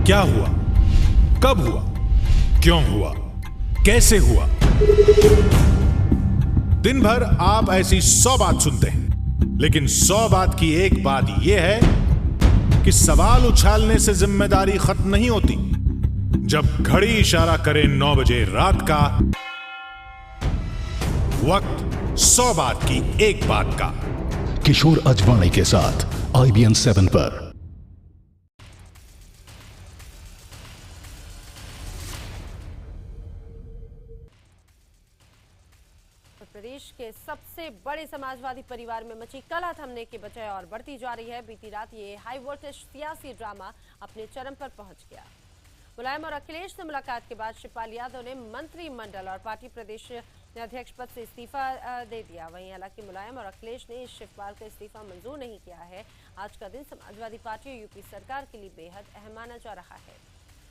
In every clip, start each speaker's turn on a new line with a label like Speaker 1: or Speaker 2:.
Speaker 1: क्या हुआ, कब हुआ, क्यों हुआ, कैसे हुआ। दिन भर आप ऐसी 100 बात सुनते हैं, लेकिन 100 बात की एक बात यह है कि सवाल उछालने से जिम्मेदारी खत्म नहीं होती। जब घड़ी इशारा करे 9 बजे रात का, वक्त 100 बात की एक बात का।
Speaker 2: किशोर अजवाणी के साथ IBN 7 पर।
Speaker 3: प्रदेश के सबसे बड़े समाजवादी परिवार में मची कलह थमने के बजाय और बढ़ती जा रही है। बीती रात ये हाई वोल्टेज सियासी ड्रामा अपने चरम पर पहुंच गया। मुलायम और अखिलेश से मुलाकात के बाद शिवपाल यादव ने मंत्रिमंडल और पार्टी प्रदेश अध्यक्ष पद से इस्तीफा दे दिया। वहीं हालांकि मुलायम और अखिलेश ने शिवपाल का इस्तीफा मंजूर नहीं किया है। आज का दिन समाजवादी पार्टी और यूपी सरकार के लिए बेहद अहम माना जा रहा है।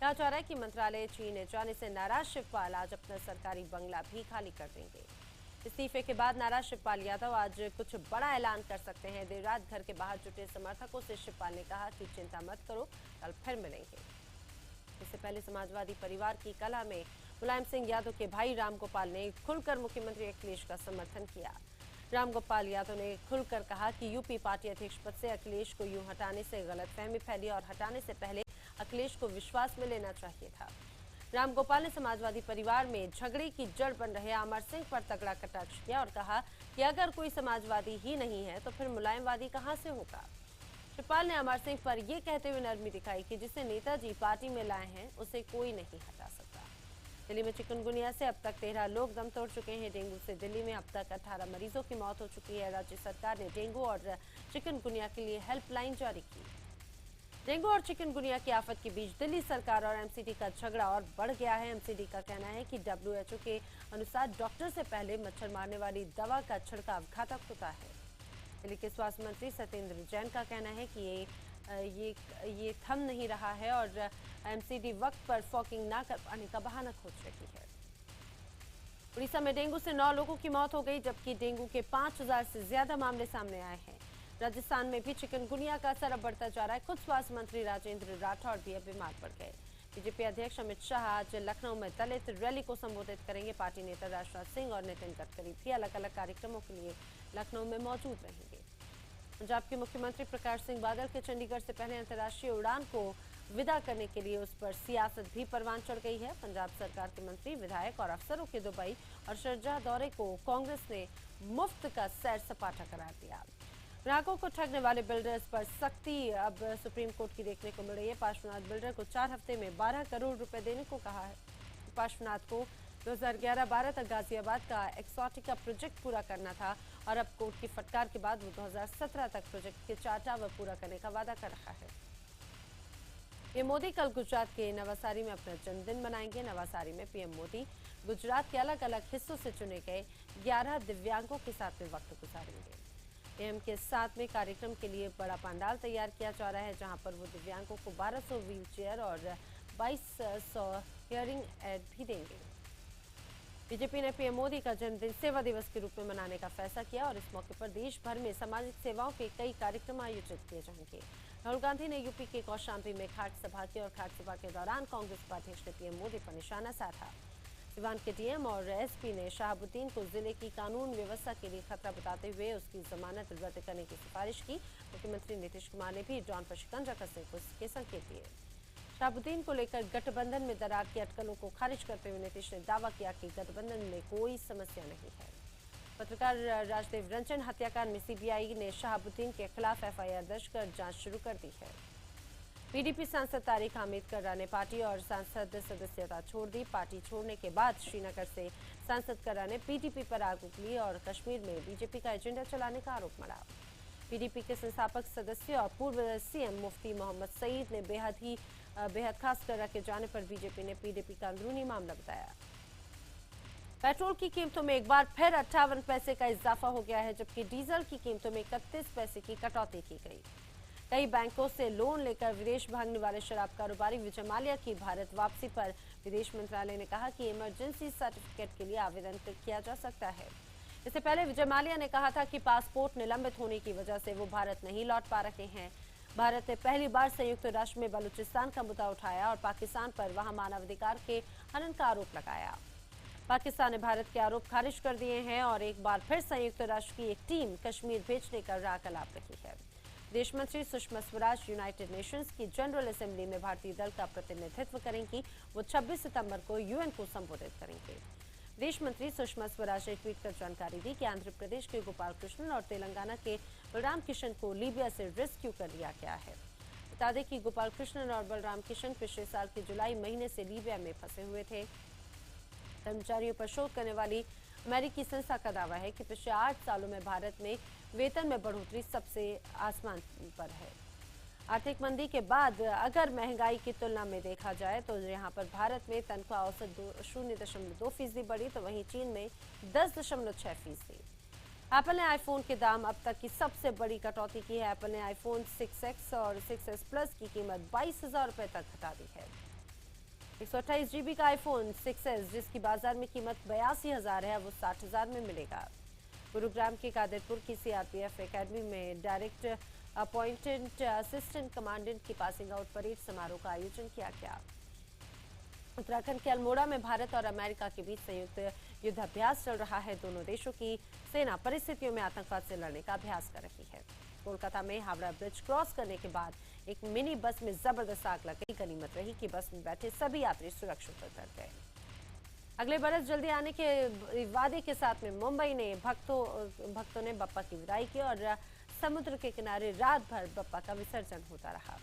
Speaker 3: कहा जा रहा है कि मंत्रालय छीने जाने से नाराज शिवपाल आज अपना सरकारी बंगला भी खाली कर देंगे। इस्तीफे के बाद नाराज शिवपाल यादव आज कुछ बड़ा ऐलान कर सकते हैं। देर रात घर के बाहर जुटे समर्थकों से शिवपाल ने कहा कि चिंता मत करो, कल फिर मिलेंगे। इससे पहले समाजवादी परिवार की कलह में मुलायम सिंह यादव के भाई रामगोपाल ने खुलकर मुख्यमंत्री अखिलेश का समर्थन किया। रामगोपाल यादव ने खुलकर कहा कि यूपी पार्टी अध्यक्ष पद से अखिलेश को यूं हटाने से गलतफहमी फैली और हटाने से पहले अखिलेश को विश्वास में लेना चाहिए था। रामगोपाल ने समाजवादी परिवार में झगड़े की जड़ बन रहे अमर सिंह पर तगड़ा कटाक्ष किया और कहा कि अगर कोई समाजवादी ही नहीं है तो फिर मुलायमवादी कहां से होगा। शिवपाल ने अमर सिंह पर यह कहते हुए नरमी दिखाई कि जिसे नेताजी पार्टी में लाए हैं उसे कोई नहीं हटा सकता। दिल्ली में चिकनगुनिया से अब तक 13 लोग दम तोड़ चुके हैं। डेंगू से दिल्ली में अब तक 18 मरीजों की मौत हो चुकी है। राज्य सरकार ने डेंगू और चिकनगुनिया के लिए हेल्पलाइन जारी की। डेंगू और चिकनगुनिया की आफत के बीच दिल्ली सरकार और एमसीडी का झगड़ा और बढ़ गया है। एमसीडी का कहना है कि WHO के अनुसार डॉक्टर से पहले मच्छर मारने वाली दवा का छिड़काव घातक होता है। दिल्ली के स्वास्थ्य मंत्री सत्येंद्र जैन का कहना है कि ये थम नहीं रहा है और एमसीडी वक्त पर फॉगिंग ना कर पाने का बहाना खोज रही है। उड़ीसा में डेंगू से 9 लोगों की मौत हो गई, जबकि डेंगू के 5000 से ज्यादा मामले सामने आए हैं। राजस्थान में भी चिकनगुनिया का असर अब बढ़ता जा रहा है। खुद स्वास्थ्य मंत्री राजेंद्र राठौड़ भी अब बीमार पड़ गए। बीजेपी अध्यक्ष अमित शाह आज लखनऊ में दलित रैली को संबोधित करेंगे। पार्टी नेता राजनाथ सिंह और नितिन गडकरी भी अलग अलग कार्यक्रमों के लिए लखनऊ में मौजूद रहेंगे। पंजाब के मुख्यमंत्री प्रकाश सिंह बादल के चंडीगढ़ से पहले अंतर्राष्ट्रीय उड़ान को विदा करने के लिए उस पर सियासत भी परवान चढ़ गई है। पंजाब सरकार के मंत्री, विधायक और अफसरों के दुबई और शारजाह दौरे को कांग्रेस ने मुफ्त का सैर सपाटा करार दिया। ग्राहकों को ठगने वाले बिल्डर्स पर सख्ती अब सुप्रीम कोर्ट की देखने को मिल रही है। पार्श्वनाथ बिल्डर को 4 हफ्ते में 12 करोड़ रुपए देने को कहा है। पार्श्वनाथ को 2011-12 तक गाजियाबाद का एक्सोटिका प्रोजेक्ट पूरा करना था और अब कोर्ट की फटकार के बाद वो 2017 तक प्रोजेक्ट के 4 टावर पूरा करने का वादा कर रहा है। पीएम मोदी कल गुजरात के नवासारी में अपना जन्मदिन मनाएंगे। नवासारी में पीएम मोदी गुजरात के अलग अलग हिस्सों से चुने गए 11 दिव्यांगों के साथ में वक्त गुजारेंगे। पीएम के साथ में कार्यक्रम के लिए बड़ा पंडाल तैयार किया जा रहा है, जहां पर वो दिव्यांगों को 1200 व्हील चेयर और 2200 हियरिंग एड भी देंगे। बीजेपी ने पीएम मोदी का जन्मदिन सेवा दिवस के रूप में मनाने का फैसला किया और इस मौके पर देश भर में सामाजिक सेवाओं के कई कार्यक्रम आयोजित किए जाएंगे। राहुल गांधी ने यूपी के कौशाम्बी में खाट सभा की और खाट सभा के दौरान कांग्रेस उपाध्यक्ष ने पीएम मोदी पर निशाना साधा। सिवान के डीएम और एसपी ने शहाबुद्दीन को जिले की कानून व्यवस्था के लिए खतरा बताते हुए उसकी जमानत रद्द करने की सिफारिश की। मुख्यमंत्री नीतीश कुमार ने भी डॉन पर शिकंजा कसने के संकेत दिए। शहाबुद्दीन को लेकर गठबंधन में दरार की अटकलों को खारिज करते हुए नीतीश ने दावा किया कि गठबंधन में कोई समस्या नहीं है। पत्रकार राजदेव रंजन हत्याकांड में सीबीआई ने शहाबुद्दीन के खिलाफ एफआईआर दर्ज कर जांच शुरू कर दी है। पीडीपी सांसद तारिक हामिद कर्रा ने पार्टी और सांसद सदस्यता छोड़ दी। पार्टी छोड़ने के बाद श्रीनगर से सांसद कर्रा ने पीडीपी पर आग उगली और कश्मीर में बीजेपी का एजेंडा चलाने का आरोप मढ़ा। पीडीपी के संस्थापक सदस्य और पूर्व सीएम मुफ्ती मोहम्मद सईद ने बेहद खास कर्रा के जाने पर बीजेपी ने पीडीपी का अंदरूनी मामला बताया। पेट्रोल की कीमतों में एक बार फिर 58 पैसे का इजाफा हो गया है, जबकि डीजल की कीमतों में 31 पैसे की कटौती की गई। कई बैंकों से लोन लेकर विदेश भागने वाले शराब कारोबारी विजय माल्या की भारत वापसी पर विदेश मंत्रालय ने कहा कि इमरजेंसी सर्टिफिकेट के लिए आवेदन किया जा सकता है। इससे पहले विजय माल्या ने कहा था कि पासपोर्ट निलंबित होने की वजह से वो भारत नहीं लौट पा रहे हैं। भारत ने पहली बार संयुक्त राष्ट्र में बलूचिस्तान का मुद्दा उठाया और पाकिस्तान पर वहां मानवाधिकार के हनन का आरोप लगाया। पाकिस्तान ने भारत के आरोप खारिज कर दिए हैं और एक बार फिर संयुक्त राष्ट्र की एक टीम कश्मीर भेजने का राह अलाप रही है। विदेश मंत्री सुषमा स्वराज यूनाइटेड नेशंस की जनरल असेंबली में भारतीय दल का प्रतिनिधित्व करेंगी। वो 26 सितंबर को यूएन को संबोधित करेंगे। विदेश मंत्री सुषमा स्वराज ने ट्वीट कर जानकारी दी कि आंध्र प्रदेश के गोपाल कृष्णन और तेलंगाना के बलराम किशन को लीबिया से रेस्क्यू कर लिया गया है। बता दें कि गोपाल कृष्णन और बलराम किशन पिछले साल के जुलाई महीने से लीबिया में फंसे हुए थे। कर्मचारियों पर शोध करने वाली अमेरिकी संस्था का दावा है कि पिछले 8 सालों में भारत में वेतन में बढ़ोतरी सबसे आसमान पर है। आर्थिक मंदी के बाद अगर महंगाई की तुलना में देखा जाए तो यहाँ पर भारत में तनख्वाह औसत 0.2% बढ़ी, तो वहीं चीन में 10.6%। एप्पल ने आईफोन के दाम अब तक की सबसे बड़ी कटौती की है। एप्पल ने आईफोन 6X और 6S प्लस की कीमत 22,000 रुपए तक घटा दी है। 128 GB का आईफोन 6S जिसकी बाजार में कीमत 82,000 है, वो 60,000 में मिलेगा। गुरुग्राम के कादिरपुर की सीआरपीएफ एकेडमी में डायरेक्ट अपॉइंटेड असिस्टेंट कमांडेंट की पासिंग आउट परेड समारोह का आयोजन किया गया। उत्तराखंड के अल्मोड़ा में भारत और अमेरिका के बीच संयुक्त युद्धाभ्यास चल रहा है। दोनों देशों की सेना परिस्थितियों में आतंकवाद से लड़ने का अभ्यास कर रही है। कोलकाता में हावड़ा ब्रिज क्रॉस करने के बाद एक मिनी बस में जबरदस्त आग लग गई। गनीमत रही कि बस में बैठे सभी यात्री सुरक्षित उतर गए। अगले बरस जल्दी आने के वादे के साथ में मुंबई ने भक्तों ने बप्पा की विदाई की और समुद्र के किनारे रात भर बप्पा का विसर्जन होता रहा।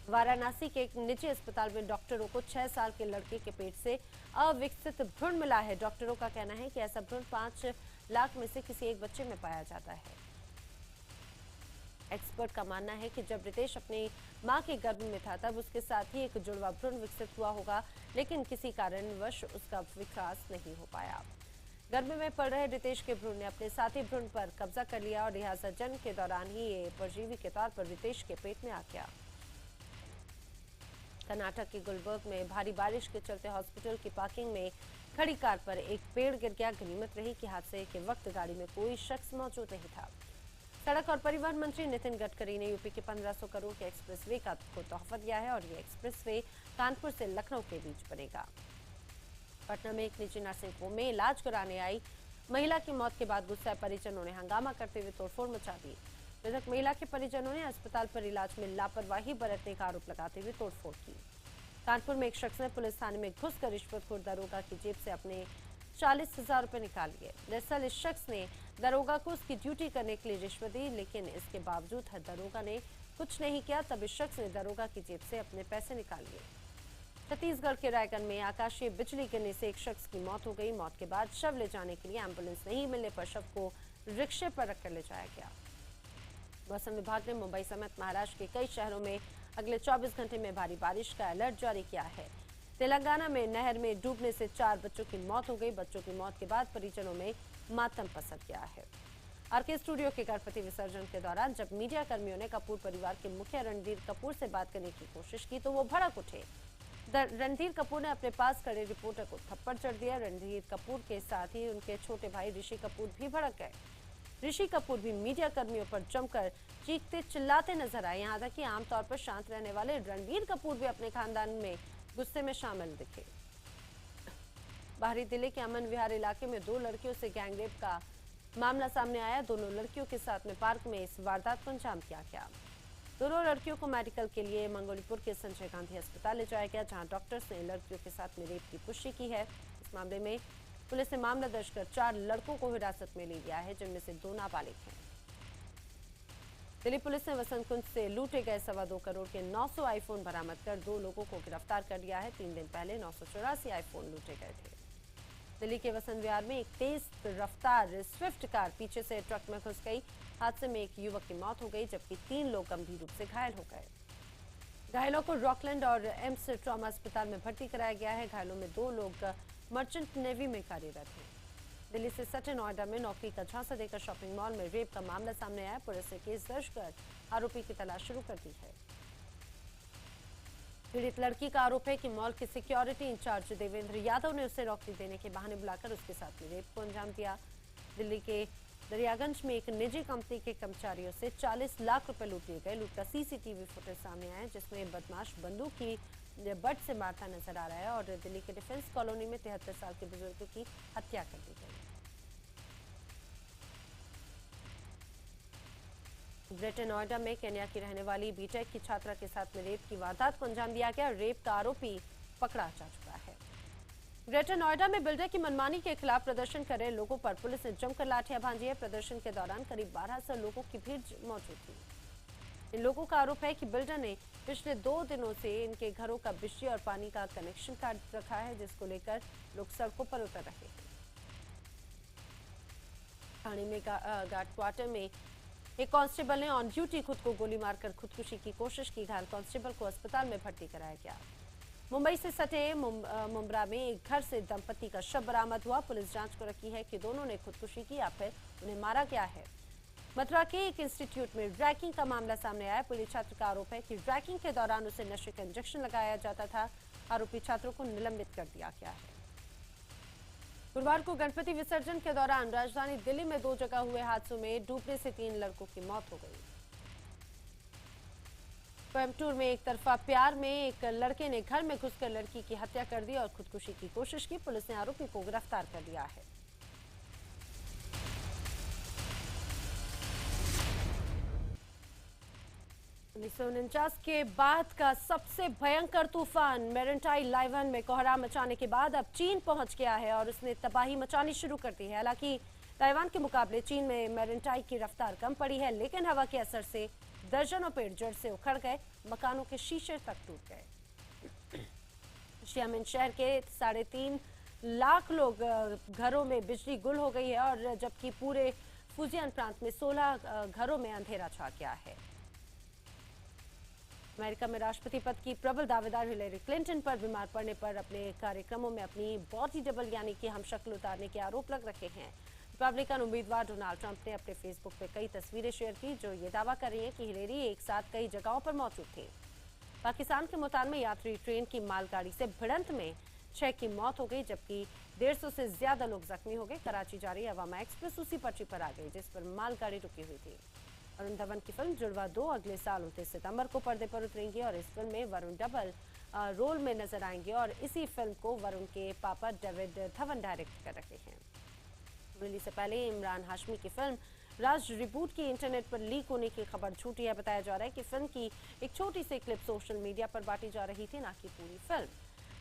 Speaker 3: वाराणसी के एक निजी अस्पताल में डॉक्टरों को 6 साल के लड़के के पेट से अविकसित भ्रूण मिला है। डॉक्टरों का कहना है कि ऐसा भ्रूण 5 लाख में से किसी एक बच्चे में पाया जाता है। एक्सपर्ट का मानना है कि जब रितेश अपनी मां के गर्भ में था तब उसके साथ ही एक जुड़वा भ्रूण विकसित हुआ होगा, लेकिन किसी कारणवश उसका विकास नहीं हो पाया। गर्भ में पड़ रहे रितेश के भ्रूण ने अपने साथी भ्रूण पर कब्जा कर लिया और लिहाजा जन्म के दौरान ही ये परजीवी के तौर पर रितेश के पेट में आ गया। कर्नाटक के गुलबर्ग में भारी बारिश के चलते हॉस्पिटल की पार्किंग में खड़ी कार पर एक पेड़ गिर गया। गनीमत रही कि हादसे के वक्त गाड़ी में कोई शख्स मौजूद नहीं था। सड़क और परिवहन मंत्री नितिन गडकरी ने यूपी के 1500 करोड़ के एक्सप्रेसवे को तोहफा दिया है और ये एक्सप्रेसवे कानपुर से लखनऊ के बीच बनेगा। पटना में एक निजी नर्सिंग होम में इलाज कराने आई महिला की मौत के बाद गुस्साए परिजनों ने हंगामा करते हुए तोड़फोड़ मचा दी। मृतक महिला के परिजनों ने अस्पताल पर इलाज में लापरवाही बरतने का आरोप लगाते हुए तोड़फोड़ की। कानपुर में एक शख्स ने पुलिस थाने में घुसकर रिश्वतखोर दरोगा की जेब से अपने 40,000 रुपए निकाल लिए। दरअसल इस शख्स ने दरोगा को उसकी ड्यूटी करने के लिए रिश्वत दी, लेकिन इसके बावजूद दरोगा ने कुछ नहीं किया। तब इस शख्स ने दरोगा की जेब से अपने पैसे निकाल लिए। छत्तीसगढ़ के रायगढ़ में आकाशीय बिजली गिरने से एक शख्स की मौत हो गई। मौत के बाद शव ले जाने के लिए एम्बुलेंस नहीं मिलने पर शव को रिक्शे पर रखकर ले जाया गया। मौसम विभाग ने मुंबई समेत महाराष्ट्र के कई शहरों में अगले 24 घंटे में भारी बारिश का अलर्ट जारी किया है। तेलंगाना में नहर में डूबने से 4 बच्चों की मौत हो गई। बच्चों की मौत के बाद परिजनों में मातम पसर गया है। आरके स्टूडियो के गणपति विसर्जन के दौरान जब मीडिया कर्मियों ने कपूर परिवार के मुखिया रणधीर कपूर से बात करने की कोशिश की तो वो भड़क उठे। रणधीर कपूर ने अपने पास खड़े रिपोर्टर को थप्पड़ जड़ दिया। रणधीर कपूर के साथ ही उनके छोटे भाई ऋषि कपूर भी भड़क गए। ऋषि कपूर भी मीडिया कर्मियों पर जमकर चीखते चिल्लाते नजर आए। यहाँ तक कि आमतौर पर शांत रहने वाले रणबीर कपूर भी अपने खानदान में गुस्से में शामिल दिखे। बाहरी दिल्ली के अमन विहार इलाके में 2 लड़कियों से गैंगरेप का मामला सामने आया। दोनों लड़कियों के साथ में पार्क में इस वारदात को अंजाम दिया गया। दोनों लड़कियों को मेडिकल के लिए मंगोलीपुर के संजय गांधी अस्पताल ले जाया गया, जहां डॉक्टर्स ने लड़कियों के साथ में रेप की पुष्टि की है। इस मामले में पुलिस ने मामला दर्ज कर 4 लड़कों को हिरासत में ले लिया है, जिनमें से 2 नाबालिग हैं। दिल्ली पुलिस ने वसंत कुंज से लूटे गए 2.25 करोड़ के 900 आईफोन बरामद कर 2 लोगों को गिरफ्तार कर लिया है। 3 दिन पहले 984 आईफोन लूटे गए थे। दिल्ली के वसंत विहार में एक तेज रफ्तार स्विफ्ट कार पीछे से ट्रक में घुस गई। हादसे में एक युवक की मौत हो गई, जबकि 3 लोग गंभीर रूप से घायल हो गए। घायलों को रॉकलैंड और एम्स ट्रॉमा अस्पताल में भर्ती कराया गया है। घायलों में 2 लोग मर्चेंट नेवी में कार्यरत हैं। दिल्ली से सटे नोएडा में नौकरी का झांसा देकर शॉपिंग मॉल में रेप का मामला सामने आया। पुलिस ने केस दर्ज कर आरोपी की तलाश शुरू कर दी है। पीड़ित लड़की का आरोप है कि मॉल के सिक्योरिटी इंचार्ज देवेंद्र यादव ने उसे नौकरी देने के बहाने बुलाकर उसके साथ में रेप को अंजाम दिया। दिल्ली के दरियागंज में एक निजी कंपनी के कर्मचारियों से 40 लाख रुपए लूट लिए गए। लूट का सीसीटीवी फुटेज सामने आया है, जिसमें बदमाश बंदूक की बट से मारता नजर आ रहा है और दिल्ली के डिफेंस कॉलोनी में 73 साल के बुजुर्ग की हत्या कर दी गई। ग्रेटर नोएडा में केन्या की रहने वाली बीटेक की छात्रा के साथ में रेप की वारदात को अंजाम दिया गया। रेप का आरोपी पकड़ा जा चुका है। ग्रेटर नोएडा में बिल्डर की मनमानी के खिलाफ प्रदर्शन कर रहे लोगों पर पुलिस ने जमकर लाठियां भांजी है। प्रदर्शन के दौरान करीब 1200 लोगों की भीड़ मौजूद थी। इन लोगों का आरोप है कि बिल्डर ने पिछले 2 दिनों से इनके घरों का बिजली और पानी का कनेक्शन काट रखा है, जिसको लेकर लोग सड़कों पर उतर रहे हैं। ठाणे में गार्ड क्वार्टर में एक कांस्टेबल ने ऑन ड्यूटी खुद को गोली मारकर खुदकुशी की कोशिश की। घायल कांस्टेबल को अस्पताल में भर्ती कराया गया। मुंबई से सटे मुंब्रा में एक घर से दंपति का शव बरामद हुआ। पुलिस जांच को रखी है कि दोनों ने खुदकुशी की या फिर उन्हें मारा गया है। मथुरा के एक इंस्टीट्यूट में रैगिंग का मामला सामने आया। पुलिस छात्र का आरोप है कि रैगिंग के दौरान उसे नशे का इंजेक्शन लगाया जाता था। आरोपी छात्रों को निलंबित कर दिया गया है। गुरुवार को गणपति विसर्जन के दौरान राजधानी दिल्ली में 2 जगह हुए हादसों में डूबने से 3 लड़कों की मौत हो गई। कोयम्बटूर में एक तरफा प्यार में एक लड़के ने घर में घुसकर लड़की की हत्या कर दी और खुदकुशी की कोशिश की। पुलिस ने आरोपी को गिरफ्तार कर लिया है। 1949 के बाद का सबसे भयंकर तूफान मेरेंटाई लाइवन में कोहराम मचाने के बाद अब चीन पहुंच गया है और उसने तबाही मचानी शुरू कर दी है। हालांकि ताइवान के मुकाबले चीन में मेरेंटाई की रफ्तार कम पड़ी है, लेकिन हवा के असर से दर्जनों पेड़ जड़ से उखड़ गए, मकानों के शीशे तक टूट गए। शियामिन शहर के 3.5 लाख लोग घरों में बिजली गुल हो गई है और जबकि पूरे फुजियान प्रांत में 16 घरों में अंधेरा छा गया है। अमेरिका में राष्ट्रपति पद की प्रबल दावेदार हिलेरी क्लिंटन पर बीमार पड़ने पर अपने कार्यक्रमों में अपनी बॉडी डबल यानी कि हमशक्ल उतारने के आरोप लग रहे हैं। रिपब्लिकन उम्मीदवार डोनाल्ड ट्रंप ने अपने फेसबुक पे कई तस्वीरें शेयर की जो ये दावा कर रही हैं कि हिलेरी एक साथ कई जगहों पर मौजूद थी। पाकिस्तान के मुल्तान में यात्री ट्रेन की मालगाड़ी से भिड़ंत में 6 की मौत हो गई, जबकि 150 से ज्यादा लोग जख्मी हो गए। कराची जा रही अवामा एक्सप्रेस उसी पटरी पर आ गई जिस पर मालगाड़ी रुकी हुई थी। वरुण धवन की फिल्म जुड़वा 2 अगले साल 29 सितंबर को पर्दे पर उतरेंगी और इस फिल्म में वरुण डबल रोल में नजर आएंगे और इसी फिल्म को वरुण के पापा डेविड धवन डायरेक्ट कर रहे हैं। रिलीज से पहले इमरान हाशमी की फिल्म राज रिबूट की इंटरनेट पर लीक होने की खबर झूठी है। बताया जा रहा है कि फिल्म की एक छोटी सी क्लिप सोशल मीडिया पर बांटी जा रही थी, ना कि पूरी फिल्म।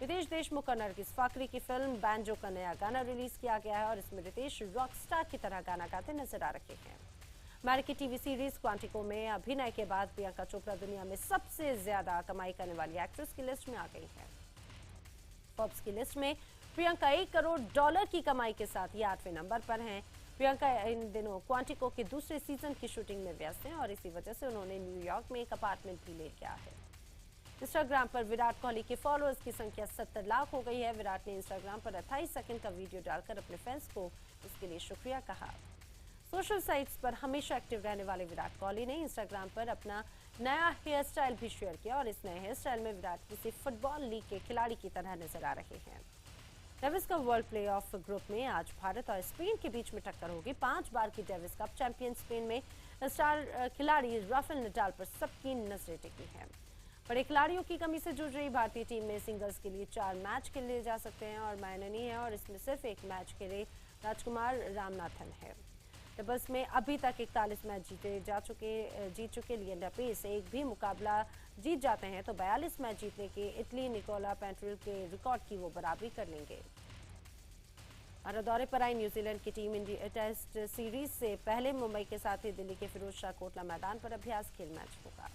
Speaker 3: रितेश देशमुख और नरगिस फाकरी की फिल्म बैंजो का नया गाना रिलीज किया गया है और इसमें रितेश रॉकस्टार की तरह गाना गाते नजर आ रहे हैं। अमेरिकी टीवी सीरीज क्वांटिको में अभिनय के बाद प्रियंका चोपड़ा दुनिया में सबसे ज्यादा कमाई करने वाली एक्ट्रेस की लिस्ट में आ गई है। फोर्ब्स की लिस्ट में प्रियंका $1 करोड़ की कमाई के साथ ये 8वें नंबर पर हैं। प्रियंका इन दिनों क्वांटिको के दूसरे सीजन की शूटिंग में व्यस्त हैं और इसी वजह से उन्होंने न्यूयॉर्क में एक अपार्टमेंट भी ले लिया है। इंस्टाग्राम पर विराट कोहली के फॉलोअर्स की संख्या 70 लाख हो गई है। विराट ने इंस्टाग्राम पर 28 सेकंड का वीडियो डालकर अपने फैंस को इसके लिए शुक्रिया कहा। सोशल साइट्स पर हमेशा एक्टिव रहने वाले विराट कोहली ने इंस्टाग्राम पर अपना नया हेयर स्टाइल भी शेयर किया और इस नए हेयर स्टाइल में विराट किसी फुटबॉल लीग के खिलाड़ी की तरह नजर आ रहे हैं। Davis cup world playoff group में आज भारत और स्पेन के बीच में टक्कर होगी। 5 बार की डेविस कप चैंपियन स्पेन में स्टार खिलाड़ी राफेल नडाल पर सबकी नजरें टिकी हैं। बड़े खिलाड़ियों की कमी से जुड़ रही भारतीय टीम में सिंगल्स के लिए 4 मैच खेले जा सकते हैं और मायने नहीं है और इसमें सिर्फ एक मैच खेले राजकुमार रामनाथन है। डबल्स में अभी तक 41 मैच जीत चुके लिएंडर पेस एक भी मुकाबला जीत जाते हैं तो 42 मैच जीतने के इटली निकोला पेंट्रिल के रिकॉर्ड की वो बराबरी कर लेंगे। भारत दौरे पर आई न्यूजीलैंड की टीम इंडिया टेस्ट सीरीज से पहले मुंबई के साथ ही दिल्ली के फिरोज शाह कोटला मैदान पर अभ्यास खेल मैच होगा।